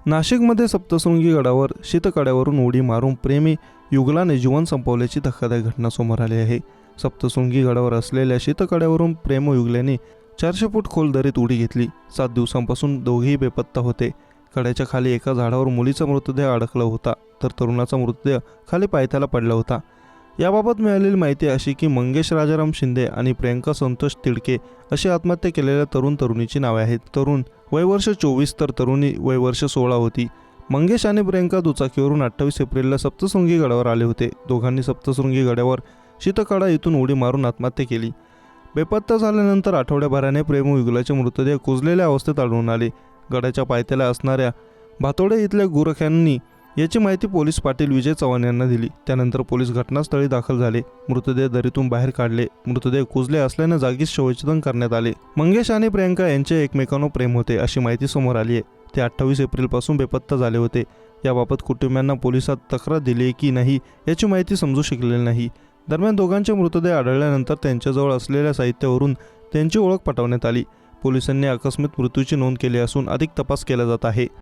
नाशिकमध्ये सप्तशृंगी गडावर शीतकड्यावरून उडी मारून प्रेमी युगलाने जीवन संपवल्याची धक्कादायक घटना समोर आली आहे। सप्तशृंगी गडावर असलेल्या शीतकड्यावरून प्रेमयुगल्याने 400 फूट खोल दरीत उडी घेतली। 7 दिवसांपासून दोघेही बेपत्ता होते। कड्याच्या खाली एका झाडावर मुलीचा मृतदेह अडकला होता, तर तरुणाचा मृतदेह खाली पायथ्याला पडला होता। याबाबत मिळालेली माहिती अशी की मंगेश राजाराम शिंदे आणि प्रियंका संतोष तिडके अशी आत्महत्या केलेल्या तरुणीची नावे आहेत। तरुण वय वर्ष 24 तर तरुणी वय वर्ष 16 होती। मंगेश आणि प्रियंका दुचाकीवरून 28 एप्रिलला सप्तशृंगी गडावर आले होते। दोघांनी सप्तशृंगी गडावर शीतकडा इथून उडी मारून आत्महत्या केली। बेपत्ता झाल्यानंतर आठवड्याभराने प्रेमयुगलाचे मृतदेह कुजलेल्या अवस्थेत आढळून आले। गडाच्या पायथ्याला असणाऱ्या भातोडे इथल्या गुरख्यांनी याची माहिती पोलीस पाटील विजय चव्हाण यांना दिली। त्यानंतर पोलीस घटनास्थळी दाखल झाले। मृतदेह दरीतून बाहेर काढले। मृतदेह कुजले असल्याने जागीच शवछेदन करण्यात आले। मंगेश आणि प्रियंका यांचे एकमेकांवर प्रेम होते अशी माहिती समोर आली आहे। ते 28 एप्रिलपासून बेपत्ता झाले होते। याबाबत कुटुंबियांना पोलिसात तक्रार दिली की नाही याची माहिती समजू शकलेली नाही। दरम्यान दोघांचे मृतदेह आढळल्यानंतर त्यांच्याजवळ असलेल्या साहित्यावरून त्यांची ओळख पटवण्यात आली। पोलिसांनी आकस्मिक मृत्यूची नोंद केली असून अधिक तपास केला जात आहे।